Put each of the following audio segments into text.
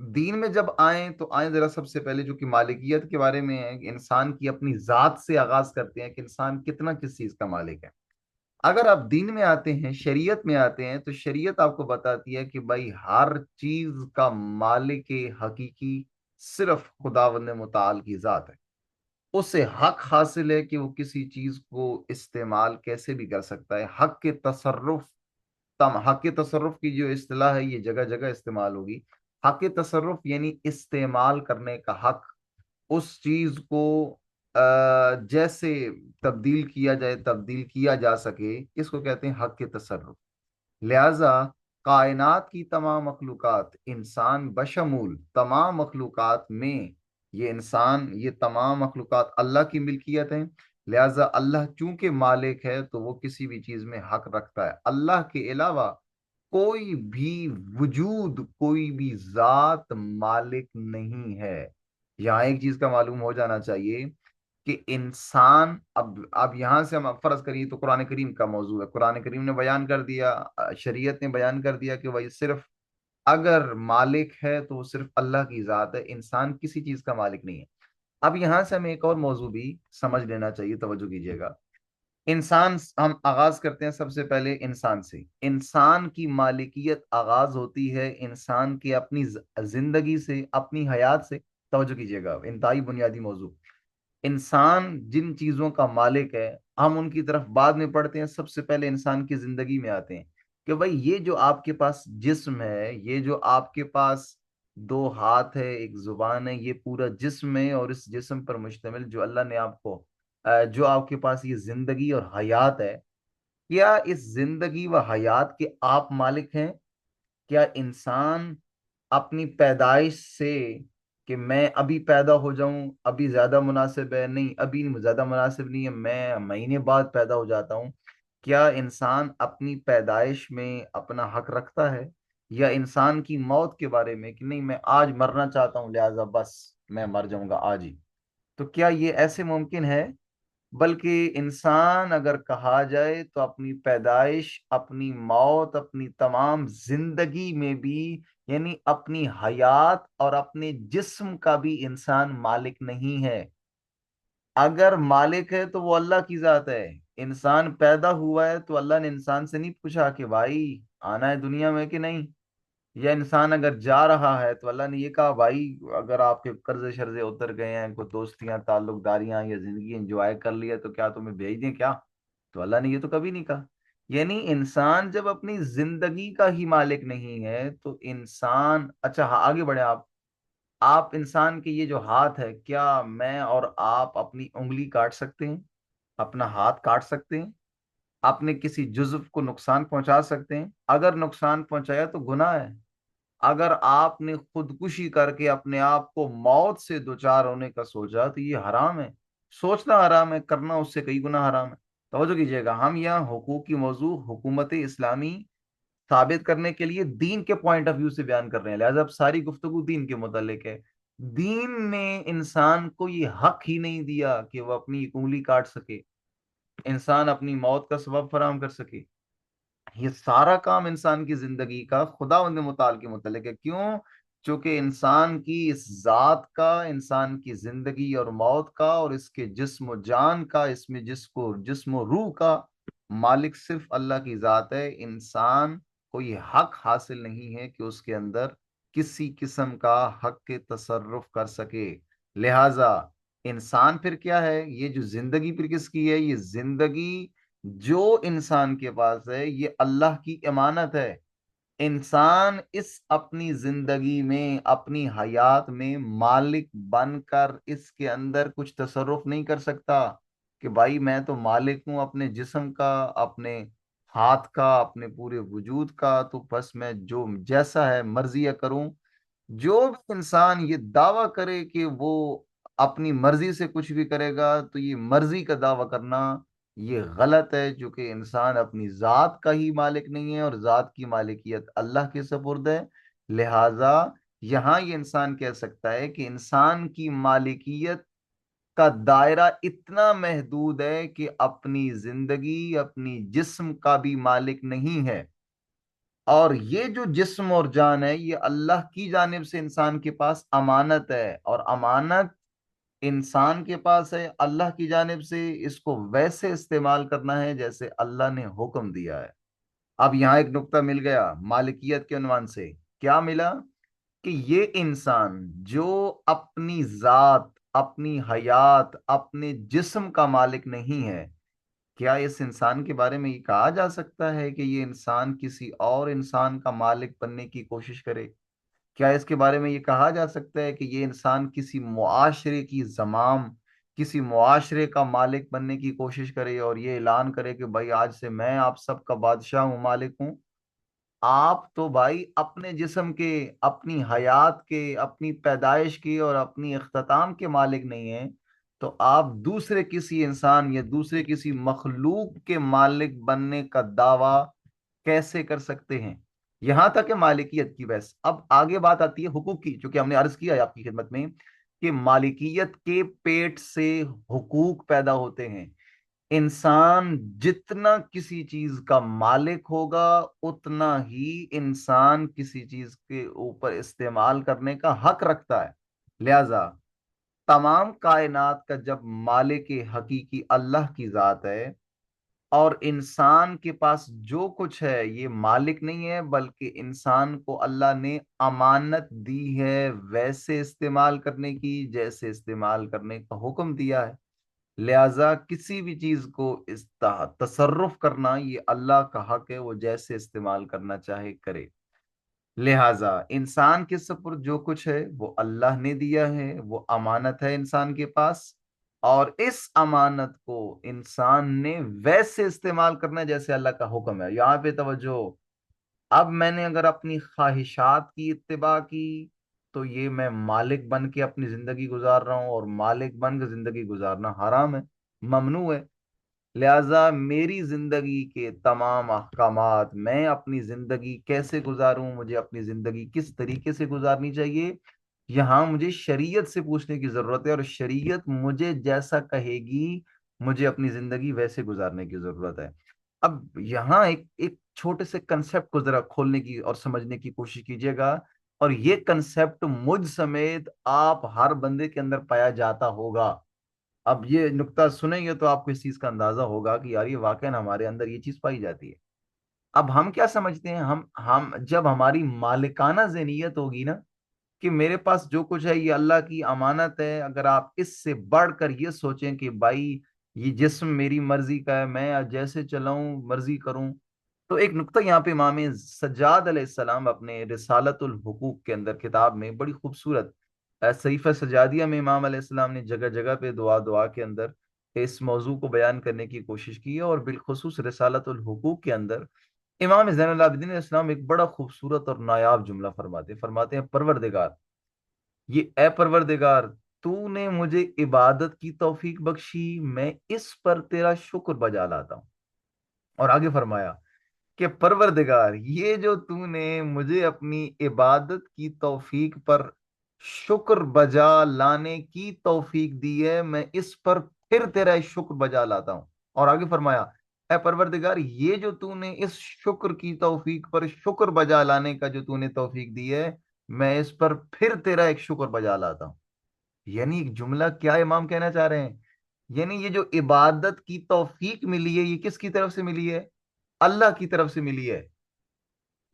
دین میں جب آئیں تو آئیں ذرا سب سے پہلے جو کہ مالکیت کے بارے میں ہے، کہ انسان کی اپنی ذات سے آغاز کرتے ہیں کہ انسان کتنا کس چیز کا مالک ہے۔ اگر آپ دین میں آتے ہیں، شریعت میں آتے ہیں، تو شریعت آپ کو بتاتی ہے کہ بھائی ہر چیز کا مالک حقیقی صرف خداوند متعال کی ذات ہے۔ اسے حق حاصل ہے کہ وہ کسی چیز کو استعمال کیسے بھی کر سکتا ہے۔ حق کے تصرف، حق کے تصرف کی جو اصطلاح ہے یہ جگہ جگہ استعمال ہوگی۔ حق کے تصرف یعنی استعمال کرنے کا حق، اس چیز کو جیسے تبدیل کیا جائے، تبدیل کیا جا سکے، اس کو کہتے ہیں حق کے تصرف۔ لہذا کائنات کی تمام مخلوقات، انسان بشمول تمام مخلوقات میں، یہ انسان، یہ تمام مخلوقات اللہ کی ملکیت ہیں۔ لہذا اللہ چونکہ مالک ہے تو وہ کسی بھی چیز میں حق رکھتا ہے۔ اللہ کے علاوہ کوئی بھی وجود، کوئی بھی ذات مالک نہیں ہے۔ یہاں ایک چیز کا معلوم ہو جانا چاہیے کہ انسان، اب یہاں سے ہم فرض کریے تو قرآن کریم کا موضوع ہے، قرآن کریم نے بیان کر دیا، شریعت نے بیان کر دیا کہ وہی صرف اگر مالک ہے تو وہ صرف اللہ کی ذات ہے، انسان کسی چیز کا مالک نہیں ہے۔ اب یہاں سے ہمیں ایک اور موضوع بھی سمجھ لینا چاہیے، توجہ کیجیے گا۔ انسان، ہم آغاز کرتے ہیں سب سے پہلے انسان سے۔ انسان کی مالکیت آغاز ہوتی ہے انسان کی اپنی زندگی سے، اپنی حیات سے۔ توجہ کیجیے گا، انتہائی بنیادی موضوع۔ انسان جن چیزوں کا مالک ہے ہم ان کی طرف بعد میں پڑھتے ہیں، سب سے پہلے انسان کی زندگی میں آتے ہیں کہ بھائی یہ جو آپ کے پاس جسم ہے، یہ جو آپ کے پاس دو ہاتھ ہے، ایک زبان ہے، یہ پورا جسم ہے، اور اس جسم پر مشتمل جو اللہ نے آپ کو جو آپ کے پاس یہ زندگی اور حیات ہے، کیا اس زندگی و حیات کے آپ مالک ہیں؟ کیا انسان اپنی پیدائش سے، کہ میں ابھی پیدا ہو جاؤں ابھی زیادہ مناسب ہے؟ نہیں، ابھی زیادہ مناسب نہیں ہے، میں مہینے بعد پیدا ہو جاتا ہوں۔ کیا انسان اپنی پیدائش میں اپنا حق رکھتا ہے؟ یا انسان کی موت کے بارے میں کہ نہیں میں آج مرنا چاہتا ہوں لہذا بس میں مر جاؤں گا آج ہی؟ تو کیا یہ ایسے ممکن ہے؟ بلکہ انسان اگر کہا جائے تو اپنی پیدائش، اپنی موت، اپنی تمام زندگی میں بھی، یعنی اپنی حیات اور اپنے جسم کا بھی انسان مالک نہیں ہے۔ اگر مالک ہے تو وہ اللہ کی ذات ہے۔ انسان پیدا ہوا ہے تو اللہ نے انسان سے نہیں پوچھا کہ بھائی آنا ہے دنیا میں کہ نہیں، یا انسان اگر جا رہا ہے تو اللہ نے یہ کہا بھائی اگر آپ کے قرضے شرضے اتر گئے ہیں، کوئی دوستیاں، تعلق داریاں یا زندگی انجوائے کر لی ہے تو کیا تمہیں بھیج دیں کیا؟ تو اللہ نے یہ تو کبھی نہیں کہا۔ یعنی انسان جب اپنی زندگی کا ہی مالک نہیں ہے تو انسان، اچھا ہاں آگے بڑھے آپ انسان کے یہ جو ہاتھ ہے، کیا میں اور آپ اپنی انگلی کاٹ سکتے ہیں؟ اپنا ہاتھ کاٹ سکتے ہیں؟ اپنے کسی جزو کو نقصان پہنچا سکتے ہیں؟ اگر نقصان پہنچایا تو گناہ ہے۔ اگر آپ نے خودکشی کر کے اپنے آپ کو موت سے دوچار ہونے کا سوچا تو یہ حرام ہے۔ سوچنا حرام ہے، کرنا اس سے کئی گنا حرام ہے۔ توجہ کیجیے گا، ہم یہاں حقوق کی موضوع حکومت اسلامی ثابت کرنے کے لیے دین کے پوائنٹ آف ویو سے بیان کر رہے ہیں، لہذا اب ساری گفتگو دین کے متعلق ہے۔ دین نے انسان کو یہ حق ہی نہیں دیا کہ وہ اپنی انگلی کاٹ سکے، انسان اپنی موت کا سبب فراہم کر سکے۔ یہ سارا کام انسان کی زندگی کا خداوند متعال کے متعلق ہے۔ کیوں؟ چونکہ انسان کی اس ذات کا، انسان کی زندگی اور موت کا، اور اس کے جسم و جان کا، اس میں جسم و روح کا مالک صرف اللہ کی ذات ہے۔ انسان کو یہ حق حاصل نہیں ہے کہ اس کے اندر کسی قسم کا حق کے تصرف کر سکے۔ لہذا انسان پھر کیا ہے؟ یہ جو زندگی پھر کس کی ہے؟ یہ زندگی جو انسان کے پاس ہے یہ اللہ کی امانت ہے۔ انسان اس اپنی زندگی میں، اپنی حیات میں مالک بن کر اس کے اندر کچھ تصرف نہیں کر سکتا کہ بھائی میں تو مالک ہوں اپنے جسم کا، اپنے ہاتھ کا، اپنے پورے وجود کا، تو بس میں جو جیسا ہے مرضی کروں۔ جو بھی انسان یہ دعویٰ کرے کہ وہ اپنی مرضی سے کچھ بھی کرے گا تو یہ مرضی کا دعویٰ کرنا یہ غلط ہے، جو کہ انسان اپنی ذات کا ہی مالک نہیں ہے، اور ذات کی مالکیت اللہ کے سپرد ہے۔ لہذا یہاں یہ انسان کہہ سکتا ہے کہ انسان کی مالکیت کا دائرہ اتنا محدود ہے کہ اپنی زندگی، اپنی جسم کا بھی مالک نہیں ہے۔ اور یہ جو جسم اور جان ہے یہ اللہ کی جانب سے انسان کے پاس امانت ہے، اور امانت انسان کے پاس ہے اللہ کی جانب سے، اس کو ویسے استعمال کرنا ہے جیسے اللہ نے حکم دیا ہے۔ اب یہاں ایک نقطہ مل گیا مالکیت کے عنوان سے، کیا ملا؟ کہ یہ انسان جو اپنی ذات، اپنی حیات، اپنے جسم کا مالک نہیں ہے، کیا اس انسان کے بارے میں یہ کہا جا سکتا ہے کہ یہ انسان کسی اور انسان کا مالک بننے کی کوشش کرے؟ کیا اس کے بارے میں یہ کہا جا سکتا ہے کہ یہ انسان کسی معاشرے کی زمام، کسی معاشرے کا مالک بننے کی کوشش کرے اور یہ اعلان کرے کہ بھائی آج سے میں آپ سب کا بادشاہ ہوں، مالک ہوں؟ آپ تو بھائی اپنے جسم کے، اپنی حیات کے، اپنی پیدائش کے اور اپنی اختتام کے مالک نہیں ہیں، تو آپ دوسرے کسی انسان یا دوسرے کسی مخلوق کے مالک بننے کا دعویٰ کیسے کر سکتے ہیں؟ یہاں تک ہے مالکیت کی بحث۔ اب آگے بات آتی ہے حقوق کی، چونکہ ہم نے عرض کیا ہے آپ کی خدمت میں کہ مالکیت کے پیٹ سے حقوق پیدا ہوتے ہیں۔ انسان جتنا کسی چیز کا مالک ہوگا اتنا ہی انسان کسی چیز کے اوپر استعمال کرنے کا حق رکھتا ہے۔ لہذا تمام کائنات کا جب مالک حقیقی اللہ کی ذات ہے، اور انسان کے پاس جو کچھ ہے یہ مالک نہیں ہے بلکہ انسان کو اللہ نے امانت دی ہے ویسے استعمال کرنے کی جیسے استعمال کرنے کا حکم دیا ہے، لہذا کسی بھی چیز کو تصرف کرنا یہ اللہ کا حق ہے، وہ جیسے استعمال کرنا چاہے کرے۔ لہذا انسان کے سپرد جو کچھ ہے وہ اللہ نے دیا ہے، وہ امانت ہے انسان کے پاس، اور اس امانت کو انسان نے ویسے استعمال کرنا ہے جیسے اللہ کا حکم ہے۔ یہاں پہ توجہ، اب میں نے اگر اپنی خواہشات کی اتباع کی تو یہ میں مالک بن کے اپنی زندگی گزار رہا ہوں، اور مالک بن کے زندگی گزارنا حرام ہے، ممنوع ہے۔ لہذا میری زندگی کے تمام احکامات، میں اپنی زندگی کیسے گزاروں، مجھے اپنی زندگی کس طریقے سے گزارنی چاہیے، یہاں مجھے شریعت سے پوچھنے کی ضرورت ہے، اور شریعت مجھے جیسا کہے گی مجھے اپنی زندگی ویسے گزارنے کی ضرورت ہے۔ اب یہاں ایک چھوٹے سے کنسپٹ کو ذرا کھولنے کی اور سمجھنے کی کوشش کیجیے گا، اور یہ کنسپٹ مجھ سمیت آپ ہر بندے کے اندر پایا جاتا ہوگا۔ اب یہ نقطہ سنیں گے تو آپ کو اس چیز کا اندازہ ہوگا کہ یار یہ واقعا ہمارے اندر یہ چیز پائی جاتی ہے۔ اب ہم کیا سمجھتے ہیں، ہم جب ہماری مالکانہ ذہنیت ہوگی نا کہ میرے پاس جو کچھ ہے یہ اللہ کی امانت ہے، اگر آپ اس سے بڑھ کر یہ سوچیں کہ بھائی یہ جسم میری مرضی کا ہے، میں جیسے چلاؤں مرضی کروں، تو ایک نقطہ یہاں پہ امام سجاد علیہ السلام اپنے رسالت الحقوق کے اندر کتاب میں بڑی خوبصورت صحیفہ سجادیہ میں امام علیہ السلام نے جگہ جگہ پہ دعا دعا کے اندر اس موضوع کو بیان کرنے کی کوشش کی ہے، اور بالخصوص رسالت الحقوق کے اندر امام زین العابدین علیہ السلام ایک بڑا خوبصورت اور نایاب جملہ فرماتے ہیں پروردگار، یہ اے پروردگار، تو نے مجھے عبادت کی توفیق بخشی، میں اس پر تیرا شکر بجا لاتا ہوں۔ اور آگے فرمایا کہ پروردگار، یہ جو تو نے مجھے اپنی عبادت کی توفیق پر شکر بجا لانے کی توفیق دی ہے، میں اس پر پھر تیرا شکر بجا لاتا ہوں۔ اور آگے فرمایا اے پروردگار، یہ جو تو نے اس شکر کی توفیق پر شکر بجا لانے کا جو تو نے توفیق دی ہے، میں اس پر پھر تیرا ایک شکر بجا لاتا ہوں۔ یعنی ایک جملہ کیا امام کہنا چاہ رہے ہیں؟ یعنی یہ جو عبادت کی توفیق ملی ہے یہ کس کی طرف سے ملی ہے؟ اللہ کی طرف سے ملی ہے۔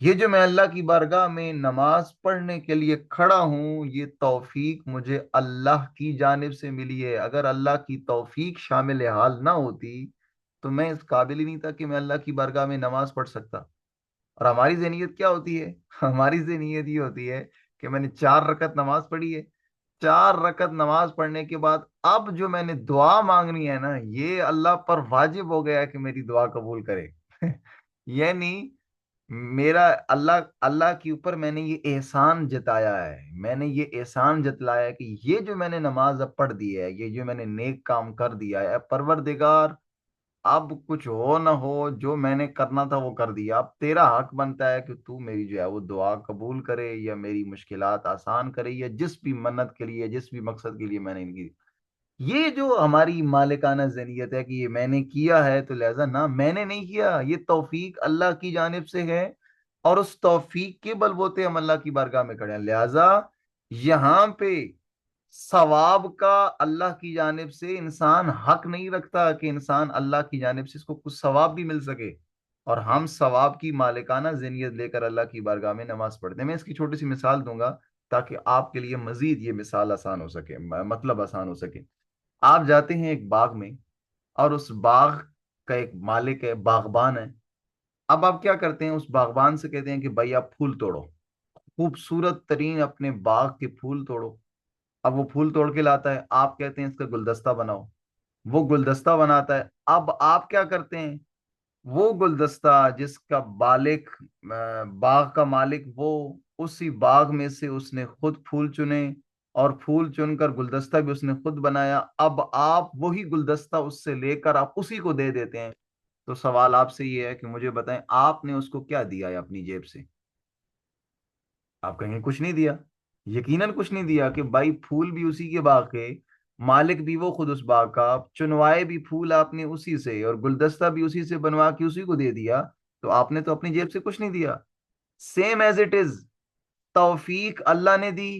یہ جو میں اللہ کی بارگاہ میں نماز پڑھنے کے لیے کھڑا ہوں یہ توفیق مجھے اللہ کی جانب سے ملی ہے، اگر اللہ کی توفیق شامل حال نہ ہوتی تو میں اس قابل ہی نہیں تھا کہ میں اللہ کی بارگاہ میں نماز پڑھ سکتا۔ اور ہماری ذہنیت کیا ہوتی ہے؟ ہماری ذہنیت یہ ہوتی ہے کہ میں نے 4 رکعت نماز پڑھی ہے، 4 رکعت نماز پڑھنے کے بعد اب جو میں نے دعا مانگنی ہے نا یہ اللہ پر واجب ہو گیا ہے کہ میری دعا قبول کرے۔ یعنی میرا اللہ اللہ کے اوپر میں نے یہ احسان جتایا ہے، میں نے یہ احسان جتلایا ہے کہ یہ جو میں نے نماز اب پڑھ دی ہے، یہ جو میں نے نیک کام کر دیا ہے، اے پروردگار اب کچھ ہو نہ ہو جو میں نے کرنا تھا وہ کر دیا، اب تیرا حق بنتا ہے کہ تو میری جو ہے وہ دعا قبول کرے یا میری مشکلات آسان کرے، یا جس بھی منت کے لیے جس بھی مقصد کے لیے میں نے ان کی، یہ جو ہماری مالکانہ ذہنیت ہے کہ یہ میں نے کیا ہے تو لہذا نہ، میں نے نہیں کیا، یہ توفیق اللہ کی جانب سے ہے، اور اس توفیق کے بل بوتے ہم اللہ کی بارگاہ میں کھڑے ہیں. لہذا یہاں پہ ثواب کا اللہ کی جانب سے انسان حق نہیں رکھتا کہ انسان اللہ کی جانب سے اس کو کچھ ثواب بھی مل سکے. اور ہم ثواب کی مالکانہ ذہنیت لے کر اللہ کی بارگاہ میں نماز پڑھتے ہیں. میں اس کی چھوٹی سی مثال دوں گا تاکہ آپ کے لیے مزید یہ مثال آسان ہو سکے، مطلب آسان ہو سکے. آپ جاتے ہیں ایک باغ میں، اور اس باغ کا ایک مالک ہے، باغبان ہے. اب آپ کیا کرتے ہیں؟ اس باغبان سے کہتے ہیں کہ بھائی آپ پھول توڑو، خوبصورت ترین اپنے باغ کے پھول توڑو. اب وہ پھول توڑ کے لاتا ہے، آپ کہتے ہیں اس کا گلدستہ بناؤ. وہ گلدستہ بناتا ہے. اب آپ کیا کرتے ہیں؟ وہ گلدستہ جس کا بالک باغ کا مالک وہ، اسی باغ میں سے اس نے خود پھول چنے، اور پھول چن کر گلدستہ بھی اس نے خود بنایا. اب آپ وہی گلدستہ اس سے لے کر آپ اسی کو دے دیتے ہیں. تو سوال آپ سے یہ ہے کہ مجھے بتائیں آپ نے اس کو کیا دیا ہے اپنی جیب سے؟ آپ کہیں کچھ نہیں دیا. یقیناً کچھ نہیں دیا کہ بھائی پھول بھی اسی کے باغ کے، مالک بھی وہ خود اس باغ کا، چنوائے بھی پھول آپ نے اسی سے، اور گلدستہ بھی اسی سے بنوا کے اسی کو دے دیا. تو آپ نے تو اپنی جیب سے کچھ نہیں دیا. سیم ایز اٹ از، توفیق اللہ نے دی.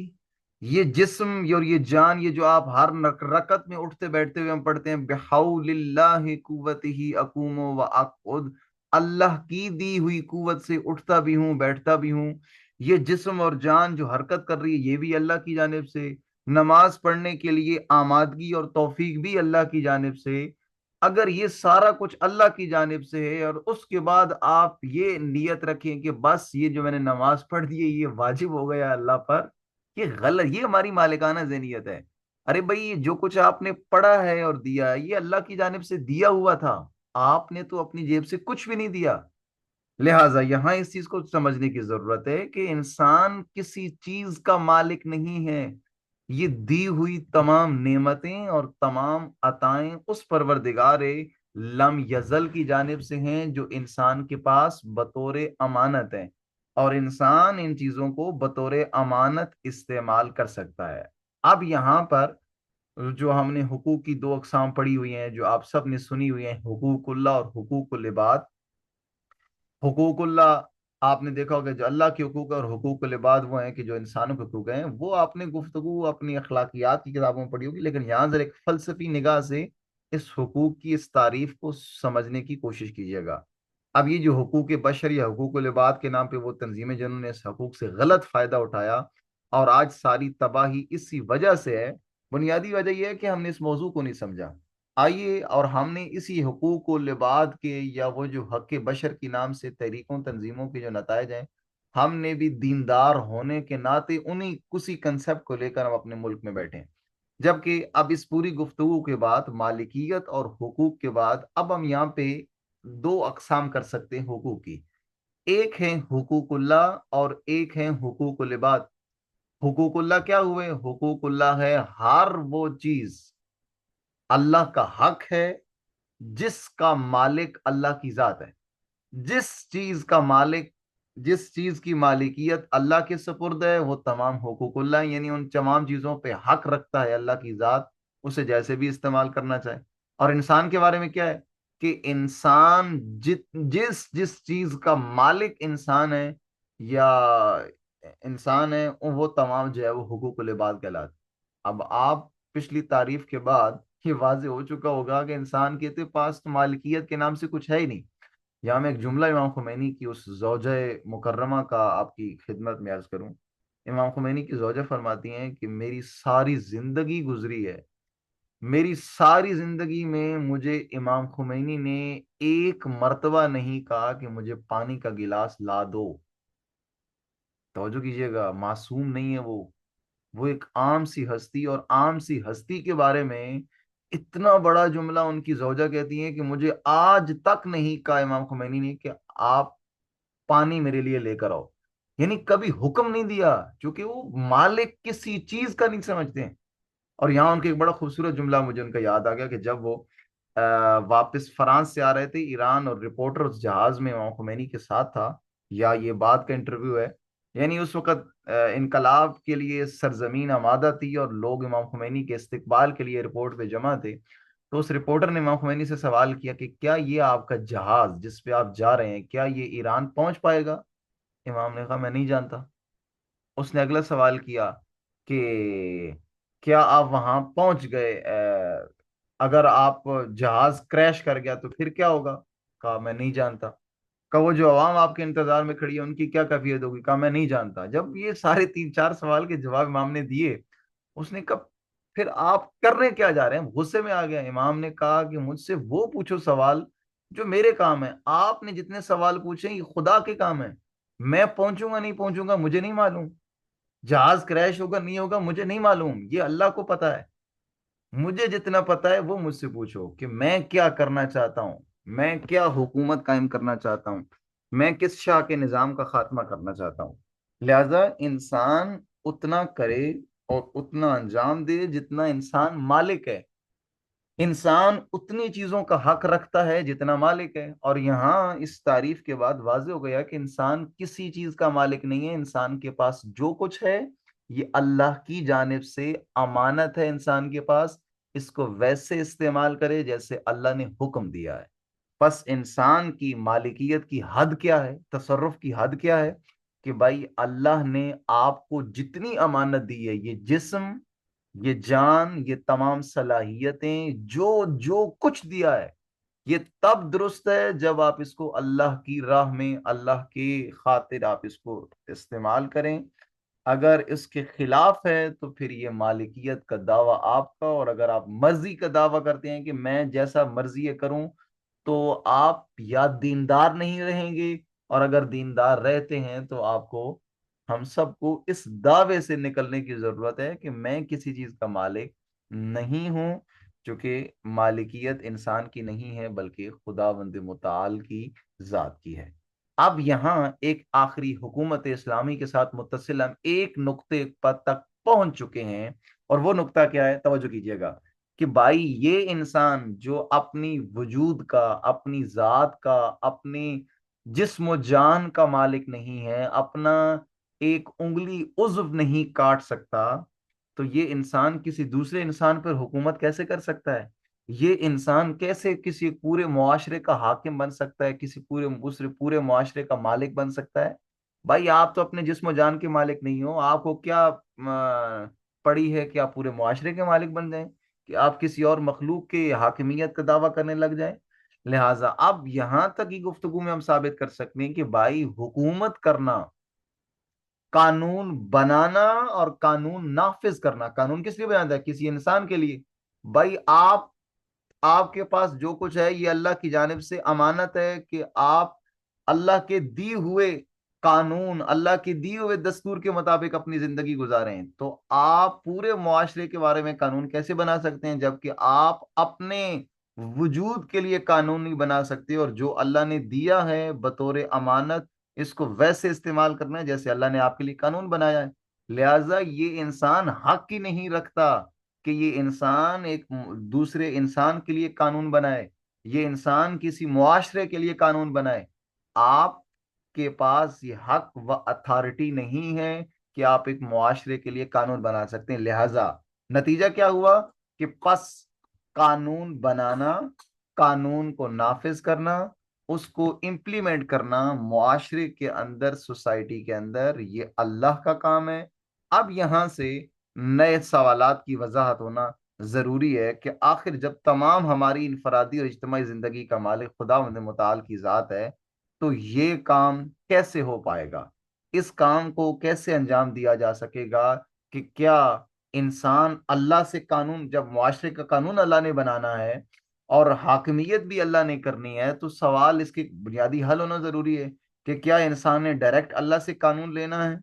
یہ جسم اور یہ جان، یہ جو آپ ہر رکعت میں اٹھتے بیٹھتے ہوئے ہم پڑھتے ہیں بحول اللہ قوتہ اقوم و اقعد، اللہ کی دی ہوئی قوت سے اٹھتا بھی ہوں بیٹھتا بھی ہوں. یہ جسم اور جان جو حرکت کر رہی ہے یہ بھی اللہ کی جانب سے. نماز پڑھنے کے لیے آمادگی اور توفیق بھی اللہ کی جانب سے. اگر یہ سارا کچھ اللہ کی جانب سے ہے، اور اس کے بعد آپ یہ نیت رکھیں کہ بس یہ جو میں نے نماز پڑھ دی ہے یہ واجب ہو گیا اللہ پر، یہ غلط، یہ ہماری مالکانہ ذہنیت ہے. ارے بھائی یہ جو کچھ آپ نے پڑھا ہے اور دیا ہے یہ اللہ کی جانب سے دیا ہوا تھا، آپ نے تو اپنی جیب سے کچھ بھی نہیں دیا. لہٰذا یہاں اس چیز کو سمجھنے کی ضرورت ہے کہ انسان کسی چیز کا مالک نہیں ہے. یہ دی ہوئی تمام نعمتیں اور تمام عطائیں اس پروردگار لم یزل کی جانب سے ہیں جو انسان کے پاس بطور امانت ہیں، اور انسان ان چیزوں کو بطور امانت استعمال کر سکتا ہے. اب یہاں پر جو ہم نے حقوق کی دو اقسام پڑھی ہوئی ہیں جو آپ سب نے سنی ہوئی ہیں، حقوق اللہ اور حقوق العباد. حقوق اللہ آپ نے دیکھا ہوگا جو اللہ کے حقوق اور حقوق العباد وہ ہیں کہ جو انسانوں کے حقوق ہیں. وہ آپ نے گفتگو اپنی اخلاقیات کی کتابوں میں پڑھی ہوگی، لیکن یہاں ذرا ایک فلسفی نگاہ سے اس حقوق کی اس تعریف کو سمجھنے کی کوشش کیجیے گا. اب یہ جو حقوق بشر یا حقوق العباد کے نام پہ وہ تنظیمیں جنہوں نے اس حقوق سے غلط فائدہ اٹھایا، اور آج ساری تباہی اسی وجہ سے ہے. بنیادی وجہ یہ ہے کہ ہم نے اس موضوع کو نہیں سمجھا. آئیے اور ہم نے اسی حقوق و لباد کے یا وہ جو حق بشر کے نام سے تحریکوں تنظیموں کے جو نتائج ہیں، ہم نے بھی دیندار ہونے کے ناطے انہی کسی کنسپٹ کو لے کر ہم اپنے ملک میں بیٹھے ہیں. جبکہ اب اس پوری گفتگو کے بعد مالکیت اور حقوق کے بعد اب ہم یہاں پہ دو اقسام کر سکتے ہیں حقوق کی. ایک ہے حقوق اللہ اور ایک ہے حقوق العباد. حقوق اللہ کیا ہوئے؟ حقوق اللہ ہے ہر وہ چیز اللہ کا حق ہے جس کا مالک اللہ کی ذات ہے. جس چیز کا مالک، جس چیز کی مالکیت اللہ کے سپرد ہے وہ تمام حقوق اللہ، یعنی ان تمام چیزوں پہ حق رکھتا ہے اللہ کی ذات، اسے جیسے بھی استعمال کرنا چاہے. اور انسان کے بارے میں کیا ہے کہ انسان جس جس چیز کا مالک انسان ہے یا انسان ہے وہ تمام جو ہے وہ حقوق العباد کہلاتے. اب آپ پچھلی تعریف کے بعد یہ واضح ہو چکا ہوگا کہ انسان کے پاس تو مالکیت کے نام سے کچھ ہے ہی نہیں. یہاں میں ایک جملہ امام خمینی کی اس زوجہ مکرمہ کا آپ کی خدمت میں عرض کروں. امام خمینی کی زوجہ فرماتی ہیں کہ میری ساری زندگی گزری ہے، میری ساری زندگی میں مجھے امام خمینی نے ایک مرتبہ نہیں کہا کہ مجھے پانی کا گلاس لا دو. توجہ کیجیے گا، معصوم نہیں ہے وہ ایک عام سی ہستی، اور عام سی ہستی کے بارے میں اتنا بڑا جملہ ان کی زوجہ کہتی ہیں کہ مجھے آج تک نہیں کہا امام خمینی نے کہ آپ پانی میرے لیے لے کر آؤ. یعنی کبھی حکم نہیں دیا، چونکہ وہ مالک کسی چیز کا نہیں سمجھتے ہیں. اور یہاں ان کا ایک بڑا خوبصورت جملہ مجھے ان کا یاد آ گیا کہ جب وہ واپس فرانس سے آ رہے تھے ایران، اور رپورٹر اس جہاز میں امام خمینی کے ساتھ تھا، یا یہ بات کا انٹرویو ہے، یعنی اس وقت انقلاب کے لیے سرزمین آمادہ تھی اور لوگ امام خمینی کے استقبال کے لیے رپورٹ پہ جمع تھے. تو اس رپورٹر نے امام خمینی سے سوال کیا کہ کیا یہ آپ کا جہاز جس پہ آپ جا رہے ہیں کیا یہ ایران پہنچ پائے گا؟ امام نے کہا میں نہیں جانتا۔ اس نے اگلا سوال کیا کہ کیا آپ وہاں پہنچ گئے، اگر آپ جہاز کریش کر گیا تو پھر کیا ہوگا؟ کہا میں نہیں جانتا۔ کہا وہ جو عوام آپ کے انتظار میں کھڑی ہے ان کی کیا کیفیت ہوگی؟ کہا میں نہیں جانتا۔ جب یہ سارے تین چار سوال کے جواب امام نے دیے، اس نے کہا پھر آپ کرنے کیا جا رہے ہیں؟ غصے میں آ گیا۔ امام نے کہا کہ مجھ سے وہ پوچھو سوال جو میرے کام ہے، آپ نے جتنے سوال پوچھے یہ خدا کے کام ہے، میں پہنچوں گا نہیں پہنچوں گا مجھے نہیں معلوم، جہاز کریش ہوگا نہیں ہوگا مجھے نہیں معلوم، یہ اللہ کو پتا ہے۔ مجھے جتنا پتا ہے وہ مجھ سے پوچھو کہ میں کیا کرنا چاہتا ہوں، میں کیا حکومت قائم کرنا چاہتا ہوں، میں کس شاہ کے نظام کا خاتمہ کرنا چاہتا ہوں۔ لہذا انسان اتنا کرے اور اتنا انجام دے جتنا انسان مالک ہے۔ انسان اتنی چیزوں کا حق رکھتا ہے جتنا مالک ہے، اور یہاں اس تعریف کے بعد واضح ہو گیا کہ انسان کسی چیز کا مالک نہیں ہے۔ انسان کے پاس جو کچھ ہے یہ اللہ کی جانب سے امانت ہے انسان کے پاس، اس کو ویسے استعمال کرے جیسے اللہ نے حکم دیا ہے۔ پس انسان کی مالکیت کی حد کیا ہے، تصرف کی حد کیا ہے؟ کہ بھائی اللہ نے آپ کو جتنی امانت دی ہے، یہ جسم، یہ جان، یہ تمام صلاحیتیں، جو جو کچھ دیا ہے، یہ تب درست ہے جب آپ اس کو اللہ کی راہ میں، اللہ کی خاطر آپ اس کو استعمال کریں۔ اگر اس کے خلاف ہے تو پھر یہ مالکیت کا دعویٰ آپ کا، اور اگر آپ مرضی کا دعویٰ کرتے ہیں کہ میں جیسا مرضی یہ کروں، تو آپ یا دیندار نہیں رہیں گے، اور اگر دیندار رہتے ہیں تو آپ کو، ہم سب کو اس دعوے سے نکلنے کی ضرورت ہے کہ میں کسی چیز کا مالک نہیں ہوں، چونکہ مالکیت انسان کی نہیں ہے بلکہ خداوند متعال کی ذات کی ہے۔ اب یہاں ایک آخری حکومت اسلامی کے ساتھ متصل ہم ایک نقطے پر تک پہنچ چکے ہیں، اور وہ نقطہ کیا ہے؟ توجہ کیجیے گا کہ بھائی یہ انسان جو اپنی وجود کا، اپنی ذات کا، اپنی جسم و جان کا مالک نہیں ہے، اپنا ایک انگلی عضو نہیں کاٹ سکتا، تو یہ انسان کسی دوسرے انسان پر حکومت کیسے کر سکتا ہے؟ یہ انسان کیسے کسی پورے معاشرے کا حاکم بن سکتا ہے، کسی پورے معاشرے کا مالک بن سکتا ہے؟ بھائی آپ تو اپنے جسم و جان کے مالک نہیں ہو، آپ کو کیا پڑی ہے کہ آپ پورے معاشرے کے مالک بن جائیں، کہ آپ کسی اور مخلوق کے حاکمیت کا دعویٰ کرنے لگ جائیں؟ لہٰذا اب یہاں تک کی گفتگو میں ہم ثابت کر سکتے ہیں کہ بھائی حکومت کرنا، قانون بنانا اور قانون نافذ کرنا، قانون کس لیے بناتا ہے؟ کسی انسان کے لیے۔ بھائی آپ کے پاس جو کچھ ہے یہ اللہ کی جانب سے امانت ہے کہ آپ اللہ کے دی ہوئے قانون، اللہ کے دی ہوئے دستور کے مطابق اپنی زندگی گزاریں۔ تو آپ پورے معاشرے کے بارے میں قانون کیسے بنا سکتے ہیں جبکہ آپ اپنے وجود کے لیے قانون نہیں بنا سکتے؟ اور جو اللہ نے دیا ہے بطور امانت، اس کو ویسے استعمال کرنا ہے جیسے اللہ نے آپ کے لیے قانون بنایا ہے۔ لہذا یہ انسان حق ہی نہیں رکھتا کہ یہ انسان ایک دوسرے انسان کے لیے قانون بنائے، یہ انسان کسی معاشرے کے لیے قانون بنائے۔ آپ کے پاس یہ حق و اتھارٹی نہیں ہے کہ آپ ایک معاشرے کے لیے قانون بنا سکتے ہیں۔ لہذا نتیجہ کیا ہوا کہ پس قانون بنانا، قانون کو نافذ کرنا، اس کو امپلیمنٹ کرنا معاشرے کے اندر، سوسائٹی کے اندر، یہ اللہ کا کام ہے۔ اب یہاں سے نئے سوالات کی وضاحت ہونا ضروری ہے کہ آخر جب تمام ہماری انفرادی اور اجتماعی زندگی کا مالک خداوند متعال کی ذات ہے، تو یہ کام کیسے ہو پائے گا؟ اس کام کو کیسے انجام دیا جا سکے گا؟ کہ کیا انسان اللہ سے قانون، جب معاشرے کا قانون اللہ نے بنانا ہے اور حاکمیت بھی اللہ نے کرنی ہے، تو سوال اس کے بنیادی حل ہونا ضروری ہے کہ کیا انسان نے ڈائریکٹ اللہ سے قانون لینا ہے،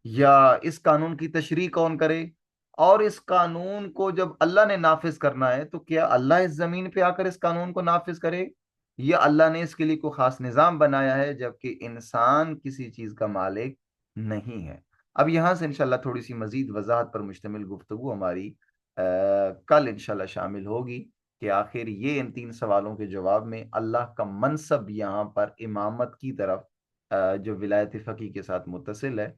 یا اس قانون کی تشریح کون کرے؟ اور اس قانون کو جب اللہ نے نافذ کرنا ہے تو کیا اللہ اس زمین پہ آ کر اس قانون کو نافذ کرے، یا اللہ نے اس کے لیے کوئی خاص نظام بنایا ہے جبکہ انسان کسی چیز کا مالک نہیں ہے؟ اب یہاں سے انشاءاللہ تھوڑی سی مزید وضاحت پر مشتمل گفتگو ہماری کل انشاءاللہ شامل ہوگی کہ آخر یہ ان تین سوالوں کے جواب میں اللہ کا منصب یہاں پر امامت کی طرف، جو ولایت فقی کے ساتھ متصل ہے،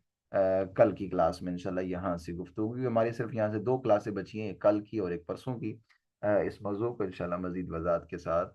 کل کی کلاس میں انشاءاللہ یہاں سے گفتگو ہوگی۔ ہماری صرف یہاں سے دو کلاسیں بچی ہیں، ایک کل کی اور ایک پرسوں کی۔ اس موضوع کو انشاءاللہ مزید وضاحت کے ساتھ